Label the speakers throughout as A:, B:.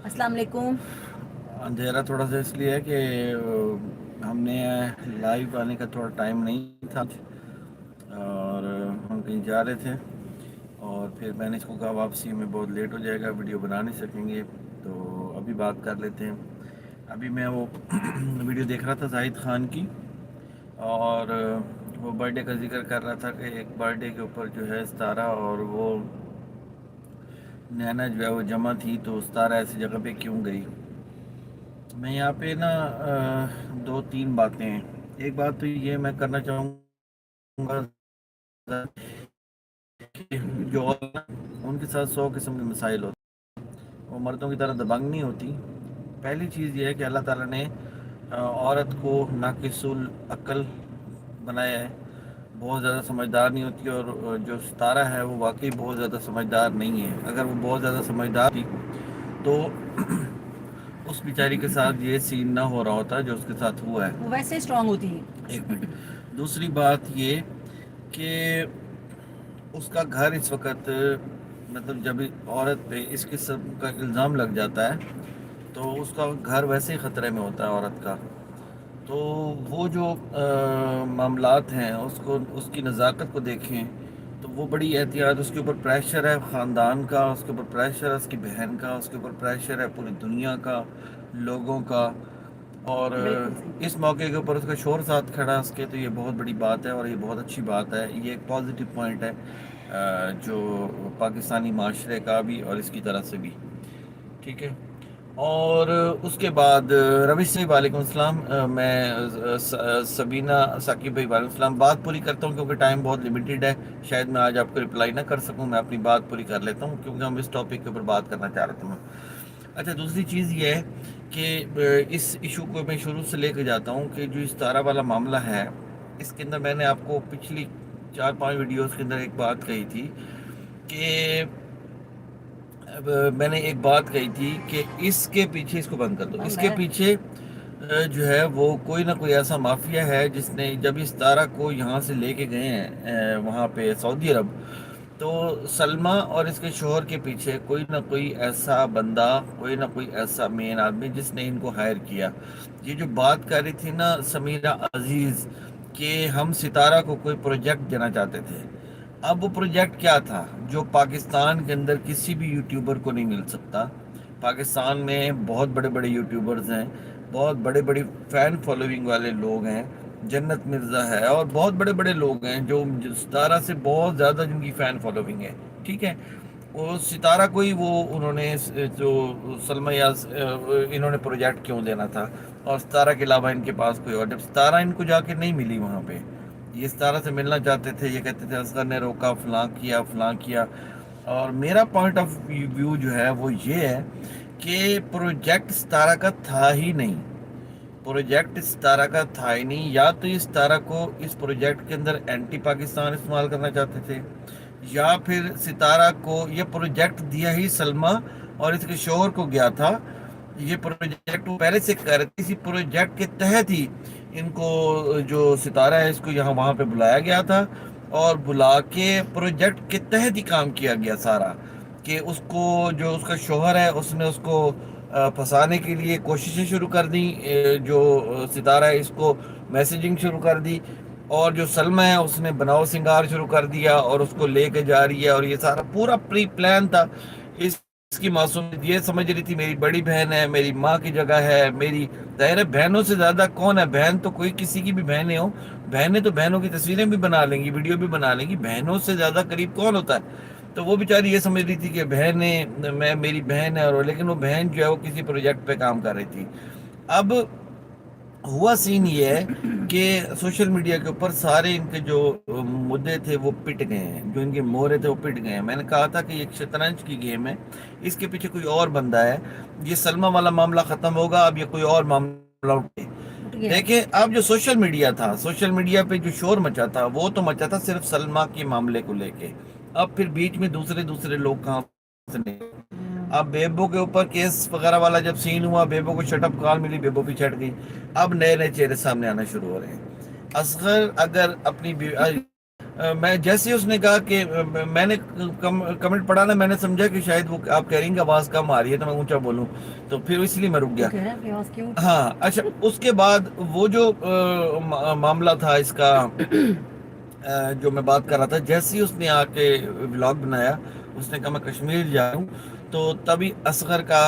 A: السلام علیکم۔
B: اندھیرا تھوڑا سا اس لیے ہے کہ ہم نے لائیو آنے کا تھوڑا ٹائم نہیں تھا اور ہم کہیں جا رہے تھے اور پھر میں نے اس کو کہا واپسی میں بہت لیٹ ہو جائے گا، ویڈیو بنا نہیں سکیں گے، تو ابھی بات کر لیتے ہیں۔ ابھی میں وہ ویڈیو دیکھ رہا تھا زاہد خان کی، اور وہ برتھ ڈے کا ذکر کر رہا تھا کہ ایک برتھ ڈے کے اوپر جو ہے ستارہ اور وہ نینا جو ہے وہ جمع تھی، تو ستارہ ایسی جگہ پہ کیوں گئی؟ میں یہاں پہ نا دو تین باتیں ہیں۔ ایک بات تو یہ میں کرنا چاہوں گا کہ جو ان کے ساتھ 100 قسم کے مسائل ہوتے ہیں، وہ مردوں کی طرح دبنگ نہیں ہوتی۔ پہلی چیز یہ ہے کہ اللہ تعالیٰ نے عورت کو ناقص العقل بنایا ہے، بہت زیادہ سمجھدار نہیں ہوتی، اور جو ستارہ ہے وہ واقعی بہت زیادہ سمجھدار نہیں ہے۔ اگر وہ بہت زیادہ سمجھدار تھی تو اس بیچاری کے ساتھ یہ سین نہ ہو رہا ہوتا جو اس کے ساتھ ہوا ہے۔
A: وہ ویسے اسٹرانگ ہوتی ہیں۔
B: ایک منٹ۔ دوسری بات یہ کہ اس کا گھر اس وقت، مطلب جب عورت پہ اس قسم کا الزام لگ جاتا ہے تو اس کا گھر ویسے ہی خطرے میں ہوتا ہے عورت کا۔ تو وہ جو معاملات ہیں اس کی نزاکت کو دیکھیں تو وہ بڑی احتیاط، اس کے اوپر پریشر ہے خاندان کا، اس کے اوپر پریشر ہے اس کی بہن کا، اس کے اوپر پریشر ہے پوری دنیا کا، لوگوں کا، اور
A: بالکل صحیح۔
B: اس موقع کے اوپر اس کا شور ساتھ کھڑا ہے اس کے، تو یہ بہت بڑی بات ہے اور یہ بہت اچھی بات ہے۔ یہ ایک پازیٹیو پوائنٹ ہے جو پاکستانی معاشرے کا بھی اور اس کی طرح سے بھی، ٹھیک ہے۔ اور اس کے بعد روش بھائی وعلیکم السلام، میں سبینہ ثاقب بھائی وعلیکم السلام، بات پوری کرتا ہوں کیونکہ ٹائم بہت لمیٹیڈ ہے، شاید میں آج آپ کو رپلائی نہ کر سکوں، میں اپنی بات پوری کر لیتا ہوں کیونکہ ہم اس ٹاپک کے اوپر بات کرنا چاہ رہے تھے۔ اچھا، دوسری چیز یہ ہے کہ اس ایشو کو میں شروع سے لے کے جاتا ہوں کہ جو ستارہ والا معاملہ ہے، اس کے اندر میں نے آپ کو پچھلی 4-5 ویڈیوز کے اندر ایک بات کہی تھی کہ میں نے ایک بات کہی تھی کہ اس کے پیچھے، اس کو بند کر دو، اس کے پیچھے جو ہے وہ کوئی نہ کوئی ایسا مافیا ہے جس نے، جب اس ستارہ کو یہاں سے لے کے گئے ہیں وہاں پہ سعودی عرب، تو سلمہ اور اس کے شوہر کے پیچھے کوئی نہ کوئی ایسا بندہ، کوئی نہ کوئی ایسا مین آدمی جس نے ان کو ہائر کیا۔ یہ جو بات کر رہی تھی نا سمیرہ عزیز کہ ہم ستارہ کو کوئی پروجیکٹ دینا چاہتے تھے، اب وہ پروجیکٹ کیا تھا جو پاکستان کے اندر کسی بھی یوٹیوبر کو نہیں مل سکتا؟ پاکستان میں بہت بڑے بڑے یوٹیوبرز ہیں، بہت بڑے بڑے فین فالوئنگ والے لوگ ہیں، جنت مرزا ہے اور بہت بڑے بڑے لوگ ہیں جو ستارہ سے بہت زیادہ جن کی فین فالوئنگ ہے، ٹھیک ہے۔ وہ ستارہ کوئی وہ انہوں نے جو سلمہ یاز انہوں نے پروجیکٹ کیوں دینا تھا، اور ستارہ کے علاوہ ان کے پاس کوئی اور، جب ستارہ ان کو جا کے نہیں ملی وہاں پہ، یہ ستارہ سے ملنا چاہتے تھے، یہ کہتے تھے اصغر نے روکا، فلاں کیا فلاں کیا۔ اور میرا پوائنٹ آف ویو جو ہے وہ یہ ہے کہ پروجیکٹ ستارہ کا تھا ہی نہیں، پروجیکٹ ستارہ کا تھا ہی نہیں، یا تو اس ستارہ کو اس پروجیکٹ کے اندر اینٹی پاکستان استعمال کرنا چاہتے تھے، یا پھر ستارہ کو یہ پروجیکٹ دیا ہی سلمہ اور اس کے شوہر کو گیا تھا۔ یہ پروجیکٹ وہ پہلے سے کر اسی پروجیکٹ کے تحت ہی ان کو، جو ستارہ ہے اس کو یہاں وہاں پہ بلایا گیا تھا، اور بلا کے پروجیکٹ کے تحت ہی کام کیا گیا سارا، کہ اس کو جو اس کا شوہر ہے اس نے اس کو پھنسانے کے لیے کوششیں شروع کر دیں، جو ستارہ ہے اس کو میسیجنگ شروع کر دی، اور جو سلمہ ہے اس نے بناؤ سنگار شروع کر دیا اور اس کو لے کے جا رہی ہے، اور یہ سارا پورا پری پلان تھا۔ اس کی معصومیت یہ سمجھ رہی تھی میری بڑی بہن ہے، میری ماں کی جگہ ہے، میری ظاہر ہے بہنوں سے زیادہ کون ہے، بہن تو کوئی کسی کی بھی بہنیں ہوں، بہنیں تو بہنوں کی تصویریں بھی بنا لیں گی، ویڈیو بھی بنا لیں گی، بہنوں سے زیادہ قریب کون ہوتا ہے؟ تو وہ بیچاری یہ سمجھ رہی تھی کہ میری بہن ہے، اور لیکن وہ بہن جو ہے وہ کسی پروجیکٹ پہ کام کر رہی تھی۔ اب ہوا سین یہ ہے کہ سوشل میڈیا کے اوپر سارے ان کے جو مدعے تھے وہ پٹ گئے ہیں، جو ان کے مورے تھے وہ پٹ گئے ہیں۔ میں نے کہا تھا کہ یہ ایک شطرنج کی گیم ہے، اس کے پیچھے کوئی اور بندہ ہے، یہ سلمہ والا معاملہ ختم ہوگا، اب یہ کوئی اور معاملہ اٹھے۔ دیکھیں اب جو سوشل میڈیا تھا، سوشل میڈیا پہ جو شور مچا تھا وہ تو مچا تھا صرف سلمہ کے معاملے کو لے کے، اب پھر بیچ میں دوسرے لوگ کہاں سے نکلے؟ اب بیبو کے اوپر کیس وغیرہ والا جب سین ہوا، بیبو کو شٹ اپ کال ملی، بیبو بھی چھٹ گئی، اب نئے نئے چہرے سامنے آنا شروع ہو رہے ہیں۔ اصغر اگر اپنی میں جیسے اس نے کہا کہ میں نے کمنٹ پڑھا نا، میں نے سمجھا کہ شاید وہ آپ کہہ رہی ہیں کہ آواز کم آ رہی ہے تو میں اونچا بولوں، تو پھر اس لیے میں رک گیا. ہاں اچھا، اس کے بعد وہ جو معاملہ تھا اس کا جو میں بات کر رہا تھا، جیسے ہی اس نے آ کے ولاگ بنایا، اس نے کہا میں کشمیر جا رہا ہوں، تو تبھی اصغر کا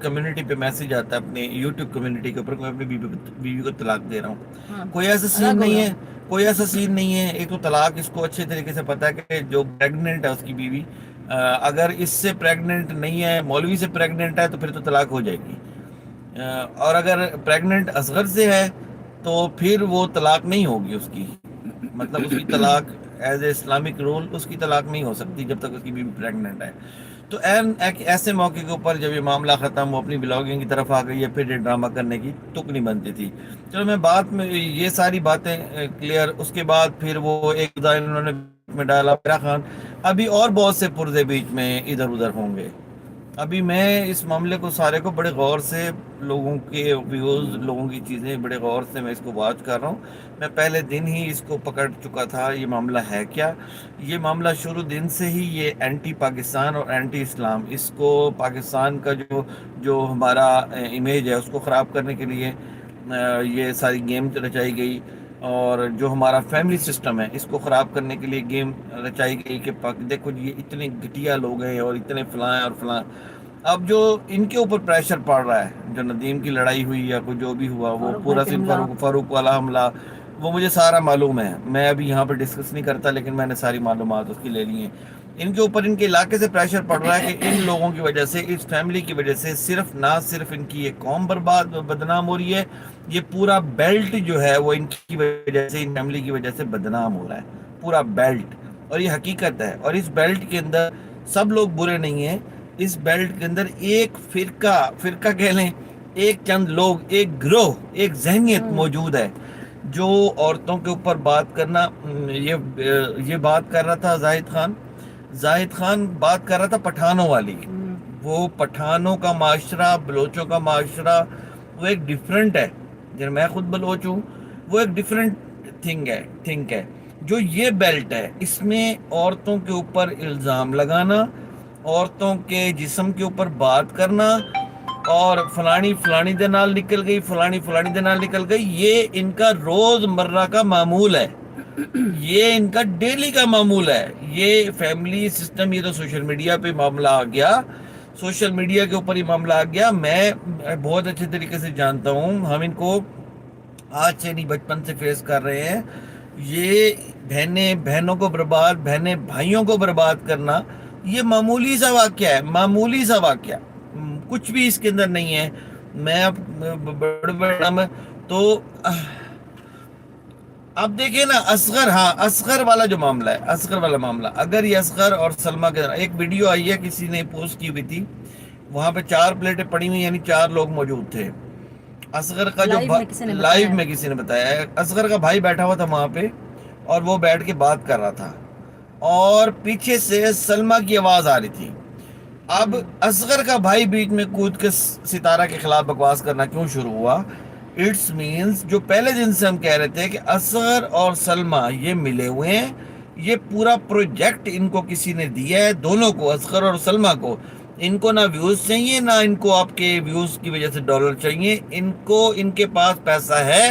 B: کمیونٹی پہ میسج آتا ہے، اپنے یوٹیوب کمیونٹی کے اوپر، کہ میں اپنی بیوی کو طلاق دے رہا ہوں. کوئی ایسا سین نہیں ہے، کوئی ایسا سین نہیں ہے. ایک تو طلاق اس کو اچھے طریقے سے پتا ہے کہ جو پریگننٹ ہے اس کی بیوی، اگر اس سے پریگننٹ نہیں ہے، مولوی سے پریگننٹ ہے، تو پھر تو طلاق ہو جائے گی. اور اگر پریگننٹ اصغر سے ہے تو پھر وہ طلاق نہیں ہوگی اس کی، مطلب اس کی طلاق ایز اے اسلامک رول اس کی طلاق نہیں ہو سکتی جب تک اس کی بیوی پریگننٹ ہے. تو ایک ایسے موقع کے اوپر جب یہ معاملہ ختم، وہ اپنی بلاگنگ کی طرف آ گئی ہے، پھر یہ ڈرامہ کرنے کی تک نہیں بنتی تھی. چلو میں بات میں یہ ساری باتیں کلیئر. اس کے بعد پھر وہ ایک انہوں نے میں ڈالا میرا خان، ابھی اور بہت سے پرزے بیچ میں ادھر ادھر ہوں گے. ابھی میں اس معاملے کو سارے کو بڑے غور سے، لوگوں کے ویوز، لوگوں کی چیزیں بڑے غور سے میں اس کو واچ کر رہا ہوں. میں پہلے دن ہی اس کو پکڑ چکا تھا، یہ معاملہ ہے کیا. یہ معاملہ شروع دن سے ہی یہ اینٹی پاکستان اور اینٹی اسلام، اس کو پاکستان کا جو ہمارا امیج ہے اس کو خراب کرنے کے لیے یہ ساری گیم رچائی گئی. اور جو ہمارا فیملی سسٹم ہے اس کو خراب کرنے کے لیے گیم رچائی گئی کہ دیکھو یہ اتنے گھٹیا لوگ ہیں اور اتنے فلاں اور فلاں. اب جو ان کے اوپر پریشر پڑ رہا ہے، جو ندیم کی لڑائی ہوئی یا کوئی جو بھی ہوا، وہ پورا سن فاروق والا حملہ، وہ مجھے سارا معلوم ہے. میں ابھی یہاں پہ ڈسکس نہیں کرتا، لیکن میں نے ساری معلومات اس کی لے لی ہیں. ان کے اوپر ان کے علاقے سے پریشر پڑ رہا ہے کہ ان لوگوں کی وجہ سے، اس فیملی کی وجہ سے، نہ صرف ان کی یہ قوم بدنام ہو رہی ہے، یہ پورا بیلٹ جو ہے وہ ان کی وجہ سے، ان فیملی کی وجہ سے بدنام ہو رہا ہے، پورا بیلٹ. اور یہ حقیقت ہے. اور اس بیلٹ کے اندر سب لوگ برے نہیں ہیں. اس بیلٹ کے اندر ایک فرقہ کہہ لیں، ایک چند لوگ، ایک گروہ، ایک ذہنیت موجود ہے جو عورتوں کے اوپر بات کرنا. یہ بات کر رہا تھا زاہد خان بات کر رہا تھا پٹھانوں والی. وہ پٹھانوں کا معاشرہ، بلوچوں کا معاشرہ، وہ ایک ڈیفرنٹ ہے. جب میں خود بلوچ ہوں، وہ ایک ڈیفرنٹ تھنک ہے. جو یہ بیلٹ ہے، اس میں عورتوں کے اوپر الزام لگانا، عورتوں کے جسم کے اوپر بات کرنا، اور فلانی دے نال نکل گئی، فلانی دے نال نکل گئی، یہ ان کا روز مرہ کا معمول ہے. یہ ان کا ڈیلی کا معمول ہے. یہ فیملی سسٹم، یہ تو سوشل میڈیا پہ معاملہ آ گیا، سوشل میڈیا کے اوپر یہ معاملہ آ گیا. میں بہت اچھے طریقے سے جانتا ہوں، ہم ان کو آج سے نہیں بچپن سے فیس کر رہے ہیں. یہ بہنوں کو برباد، بہنیں بھائیوں کو برباد کرنا، یہ معمولی سا واقعہ، کچھ بھی اس کے اندر نہیں ہے. میں اب بڑے تو اب دیکھیں نا، اصغر والا جو معاملہ ہے، اصغر والا معاملہ، اگر یہ اصغر اور سلمہ کے ایک ویڈیو آئی ہے، کسی نے پوسٹ کی ہوئی تھی، وہاں پہ 4 پلیٹیں پڑی ہوئی، یعنی 4 لوگ موجود تھے. اصغر کا جو لائیو میں کسی نے بتایا ہے، اصغر کا بھائی بیٹھا ہوا تھا وہاں پہ، اور وہ بیٹھ کے بات کر رہا تھا، اور پیچھے سے سلمہ کی آواز آ رہی تھی. اب اصغر کا بھائی بیچ میں کود کے ستارہ کے خلاف بکواس کرنا کیوں شروع ہوا؟ اٹس مینز جو پہلے دن سے ہم کہہ رہے تھے کہ اصغر اور سلمہ یہ ملے ہوئے ہیں، یہ پورا پروجیکٹ ان کو کسی نے دیا ہے، دونوں کو، اصغر اور سلمہ کو. ان کو نہ ویوز چاہیے، نہ ان کو آپ کے ویوز کی وجہ سے ڈالر چاہیے. ان کے پاس پیسہ ہے،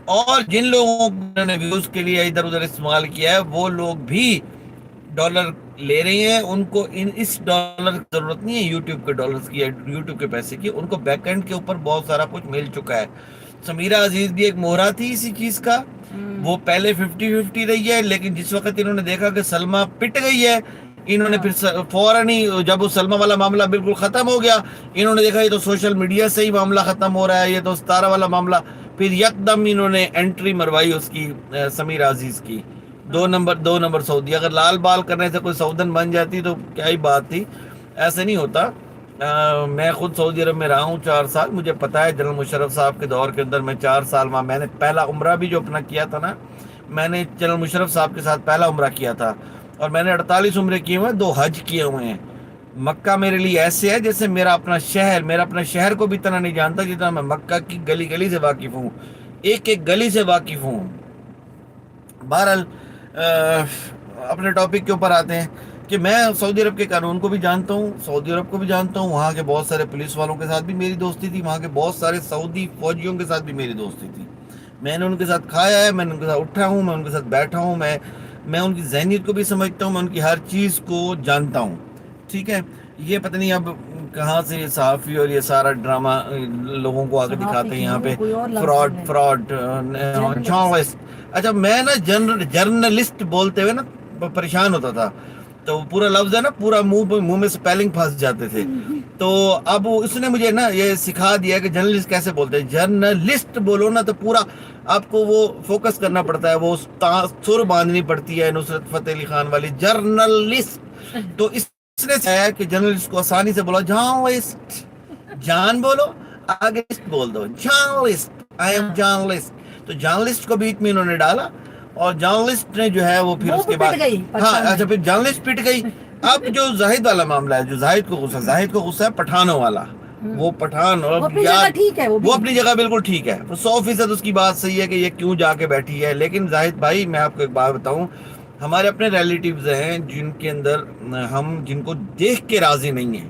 B: اور جن لوگوں نے ویوز کے لیے ادھر ادھر استعمال کیا ہے، وہ لوگ بھی ڈالر لے رہی ہیں. ان کو اس ڈالر کی ضرورت نہیں ہے، یوٹیوب کے ڈالرز کی، یوٹیوب کے پیسے کی. ان کو بیک اینڈ کے اوپر بہت سارا کچھ مل چکا ہے. سمیرہ عزیز بھی ایک مہرا تھی اسی چیز کا. وہ پہلے 50-50 رہی ہے، لیکن جس وقت انہوں نے دیکھا کہ سلمہ پٹ گئی ہے، انہوں نے پھر فوراً ہی، جب وہ سلمہ والا معاملہ بالکل ختم ہو گیا، انہوں نے دیکھا یہ تو سوشل میڈیا سے ہی معاملہ ختم ہو رہا ہے، یہ تو ستارہ والا معاملہ، پھر یکدم انہوں نے انٹری مروائی اس کی، سمیرہ عزیز کی. 2 نمبر سعودی. اگر لال بال کرنے سے کوئی سعودن بن جاتی تو کیا ہی بات تھی. ایسے نہیں ہوتا. میں خود سعودی عرب میں رہا ہوں 4 سال. مجھے پتا ہے جنرل مشرف صاحب کے دور کے اندر میں 4 سال وہاں، میں نے پہلا عمرہ بھی جو اپنا کیا تھا نا، میں نے جنرل مشرف صاحب کے ساتھ پہلا عمرہ کیا تھا. اور میں نے 48 عمرے کیے ہوئے ہیں، 2 حج کیے ہوئے ہیں. مکہ میرے لیے ایسے ہے جیسے میرا اپنا شہر کو بھی اتنا نہیں جانتا جتنا میں مکہ کی گلی گلی سے واقف ہوں، ایک ایک گلی سے واقف ہوں. بہرحال اپنے ٹاپک کے اوپر آتے ہیں کہ میں سعودی عرب کے قانون کو بھی جانتا ہوں، سعودی عرب کو بھی جانتا ہوں، وہاں کے بہت سارے پولیس والوں کے ساتھ بھی میری دوستی تھی، وہاں کے بہت سارے سعودی فوجیوں کے ساتھ بھی میری دوستی تھی، میں نے ان کے ساتھ کھایا ہے، میں نے ان کے ساتھ اٹھا ہوں، میں ان کے ساتھ بیٹھا ہوں، میں ان کی ذہنیت کو بھی سمجھتا ہوں، میں ان کی ہر چیز کو جانتا ہوں، ٹھیک ہے. یہ پتہ نہیں اب کہاں سے یہ صحافی اور یہ سارا ڈرامہ لوگوں کو آگے دکھاتے ہیں یہاں پہ، فراڈ جرنلسٹ. اچھا میں نا جرنلسٹ بولتے ہوئے نا پریشان ہوتا تھا، تو پورا لفظ ہے نا پورا منہ میں سپیلنگ پھنس جاتے تھے. تو اب اس نے مجھے نا یہ سکھا دیا کہ جرنلسٹ کیسے بولتے ہیں. جرنلسٹ بولو نا تو پورا آپ کو وہ فوکس کرنا پڑتا ہے، وہ سر باندھنی پڑتی ہے نصرت فتح علی خان والی جرنلسٹ. تو اس نے کہا کہ جرنلسٹ کو آسانی سے بولو جرنلسٹ، جان بولو آگے بول دو جرنلسٹ، آئی ایم جرنلسٹ. تو جرنلسٹ کو بیچ میں انہوں نے ڈالا اور جرنلسٹ نے جو ہے وہ پھر اس کے بعد ہاں اچھا پھر جرنلسٹ پٹ گئی. اب جو زاہد والا معاملہ ہے، جو زاہد کو غصہ ہے پٹھانوں والا، وہ پٹھان اور وہ اپنی جگہ بالکل ٹھیک ہے، 100% اس کی بات صحیح ہے کہ یہ کیوں جا کے بیٹھی ہے. لیکن زاہد بھائی میں آپ کو ایک بات بتاؤں، ہمارے اپنے ریلیٹیوز ہیں جن کے اندر ہم جن کو دیکھ کے راضی نہیں ہیں،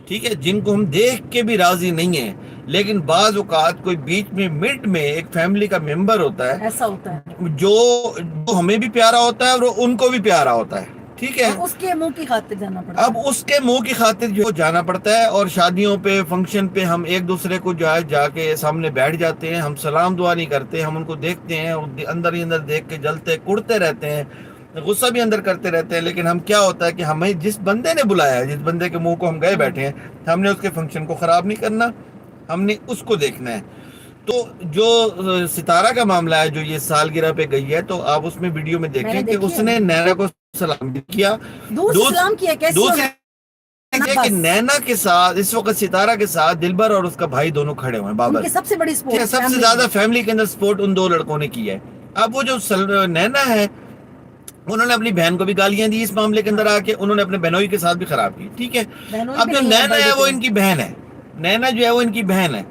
B: ٹھیک ہے، جن کو ہم دیکھ کے بھی راضی نہیں ہیں، لیکن بعض اوقات کوئی بیچ میں مڈ میں ایک فیملی کا ممبر ہوتا ہے، ایسا ہوتا ہے جو ہمیں بھی پیارا ہوتا ہے اور ان کو بھی پیارا ہوتا ہے، ٹھیک ہے.
A: اس کے منہ کی خاطر جانا پڑتا ہے،
B: اب اس کے منہ کی خاطر جو جانا پڑتا ہے، اور شادیوں پہ فنکشن پہ ہم ایک دوسرے کو جا کے سامنے بیٹھ جاتے ہیں، ہم سلام دعا نہیں کرتے، ہم ان کو دیکھتے ہیں اندر ہی اندر دیکھ کے جلتے کڑتے رہتے ہیں، غصہ بھی اندر کرتے رہتے ہیں. لیکن ہم کیا ہوتا ہے کہ ہمیں جس بندے نے بلایا ہے، جس بندے کے منہ کو ہم گئے بیٹھے ہیں، ہم نے اس کے فنکشن کو خراب نہیں کرنا، ہم نے اس کو دیکھنا ہے. تو جو ستارہ کا معاملہ ہے، جو یہ سالگرہ پہ گئی ہے، تو آپ اس میں ویڈیو میں دیکھیں کہ اس نے نینا کو سلام بھی کیا، دوسری کہ نینا کے ساتھ اس وقت ستارہ کے ساتھ دلبر اور اس کا بھائی دونوں کھڑے ہوئے ہیں، بابر
A: سب سے بڑی سپورٹ،
B: سب سے زیادہ فیملی کے اندر سپورٹ ان دو لڑکوں نے کی ہے. اب وہ جو نینا ہے، انہوں نے اپنی بہن کو بھی گالیاں دی اس معاملے کے اندر آ کے، انہوں نے اپنے بہنوئی کے ساتھ بھی خراب کی، ٹھیک ہے. اب جو نینا ہے وہ ان کی بہن ہے، نینا جو ہے وہ ان کی بہن ہے.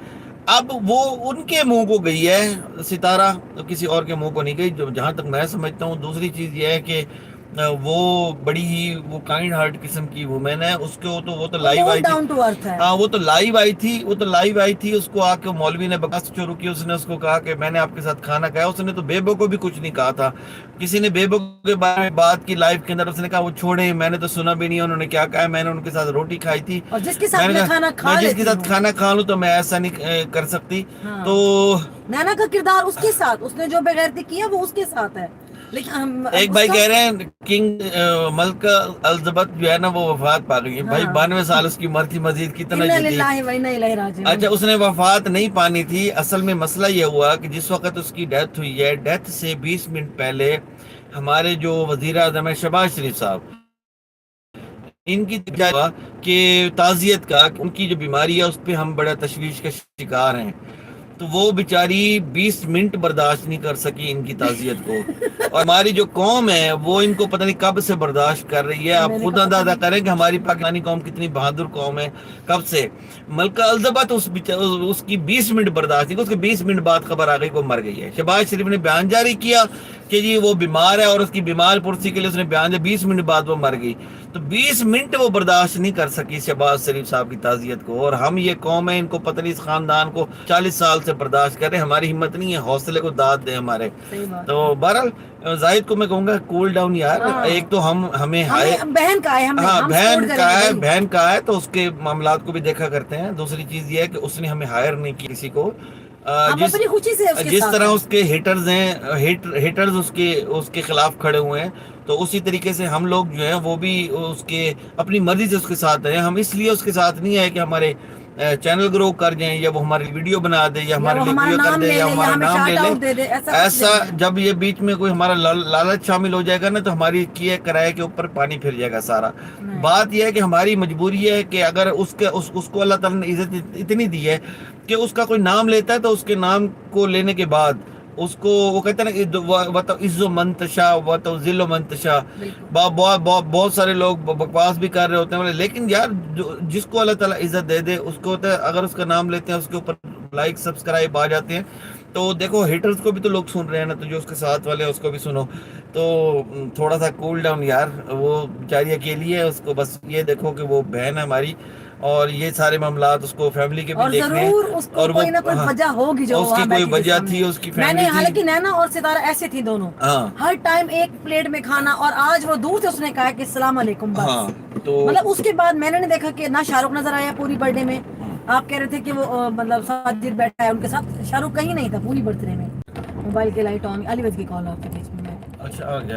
B: اب وہ ان کے منہ کو گئی ہے ستارہ، کسی اور کے منہ کو نہیں گئی. جہاں تک میں سمجھتا ہوں، دوسری چیز یہ ہے کہ وہ بڑی ہی وہ کائنڈ ہارٹ قسم کی وومن ہے. اس کو تو وہ تو لائیو آئی تھی، ہاں وہ تو لائیو آئی تھی. اس کو آ کے مولوی نے بکواس شروع کی، اس نے اس کو کہا کہ میں نے آپ کے ساتھ کھانا کھایا. اس نے تو بیبو کو بھی کچھ نہیں کہا تھا. کسی نے بیبو کے بارے میں بات کی لائیو کے اندر، اس نے کہا وہ چھوڑیں، میں نے تو سنا بھی نہیں انہوں نے کیا کہا. میں نے ان کے ساتھ روٹی کھائی تھی، جس کے ساتھ کھانا کھا لوں تو میں ایسا نہیں کر سکتی. تو
A: نینا کا کردار اس کے ساتھ، اس نے جو بغیرتی کی ہے وہ اس کے ساتھ ہے.
B: ایک بھائی کہہ رہے ہیں کنگ ملکہ الزبتھ جو ہے نا وہ وفات پا گئی ہے. بھائی 92 سال اس کی عمر تھی، مزید کتنا جدید. اچھا اس نے وفات نہیں پانی تھی. اصل میں مسئلہ یہ ہوا کہ جس وقت اس کی ڈیتھ ہوئی ہے، ڈیتھ سے 20 منٹ پہلے ہمارے جو وزیر اعظم ہے شہباز شریف صاحب، ان کی کہ تعزیت کا ان کی جو بیماری ہے اس پہ ہم بڑا تشویش کا شکار ہیں. تو وہ بیچاری 20 منٹ برداشت نہیں کر سکی ان کی تعزیت کو. اور ہماری جو قوم ہے وہ ان کو پتہ نہیں کب سے برداشت کر رہی ہے. آپ خود اندازہ کریں کہ ہماری پاکستانی قوم کتنی بہادر قوم ہے. کب سے ملکہ الزبتھ اس کی 20 منٹ برداشت نہیں، اس کے 20 منٹ بعد خبر آ گئی وہ مر گئی ہے. شہباز شریف نے بیان جاری کیا کہ جی وہ بیمار ہے اور اس کی بیمار پرسی کے لیے اس نے بیان دیا، 20 منٹ بعد وہ مر گئی. تو 20 منٹ وہ برداشت نہیں کر سکی شہباز شریف صاحب کی تعزیت کو. اور ہم یہ قوم ہے، ان کو پتہ نہیں اس خاندان کو 40 سال سے برداشت کر رہے ہیں. ہماری ہمت نہیں ہے، حوصلے کو داد دیں ہمارے. تو بہرحال زاہد کو میں کہوں گا کول ڈاؤن یار. ایک تو ہمیں
A: بہن
B: کا ہے تو اس کے معاملات کو بھی دیکھا کرتے ہیں. دوسری چیز یہ ہے کہ اس نے ہمیں ہائر نہیں کی کسی کو. جس طرح اس کے ہیٹرز ہیں، ہیٹرز اس کے خلاف کھڑے ہوئے ہیں، تو اسی طریقے سے ہم لوگ جو ہیں وہ بھی اس کے اپنی مرضی سے اس کے ساتھ ہیں. ہم اس لیے اس کے ساتھ نہیں ہے کہ ہمارے چینل گرو کر جائیں یا وہ ہماری ویڈیو بنا دے یا ہمارے لیے ویڈیو کر دے یا ہمارا نام لے لے. ایسا جب یہ بیچ میں کوئی ہمارا لالچ شامل ہو جائے گا نا تو ہماری کیے کرائے کے اوپر پانی پھر جائے گا سارا. بات یہ ہے کہ ہماری مجبوری ہے کہ اگر اس کو اللہ تعالیٰ نے عزت اتنی دی ہے کہ اس کا کوئی نام لیتا ہے تو اس کے نام کو لینے کے بعد اس کو وہ کہتے ہیں نا عز و منتشا و تو ذل و منتشا. بہت سارے لوگ بکواس بھی کر رہے ہوتے ہیں، لیکن یار جس کو اللہ تعالیٰ عزت دے دے اس کو ہوتا ہے. اگر اس کا نام لیتے ہیں اس کے اوپر لائک سبسکرائب آ جاتے ہیں تو دیکھو ہیٹرز کو بھی تو لوگ سن رہے ہیں نا, تو جو اس کے ساتھ والے ہیں اس کو بھی سنو. تو تھوڑا سا کول ڈاؤن یار, وہ بیچاری اکیلی ہے, اس کو بس یہ دیکھو کہ وہ بہن ہے ہماری, اور یہ سارے معاملات اس کو فیملی کے بھی
A: اور
B: دیکھنے ہیں.
A: ضرور اس کو
B: اور وہ
A: کوئی نہ کوئی وجہ ہوگی جو
B: اس
A: وہاں
B: کی کوئی
A: بیٹھی
B: وجہ
A: سامنے.
B: تھی, اس کی
A: میں نے
B: فیملی تھی.
A: حالانکہ نینا اور ستارہ ایسے تھی دونوں,
B: ہاں
A: ہر ٹائم ایک پلیٹ میں کھانا, اور آج وہ دور سے اس نے کہا کہ السلام علیکم بس.
B: ہاں تو
A: مطلب اس کے بعد میں نے نہیں دیکھا کہ نہ شاہ رخ نظر آیا پوری برتھ ڈے میں. آپ کہہ رہے تھے کہ وہ مطلب ساجد بیٹھا ہے ان کے ساتھ, شاہ رخ کہیں نہیں تھا پوری برتھ ڈے میں. موبائل کی لائٹ آن, علی وج کی کال آپ کے بیچ میں.
B: اچھا آ گیا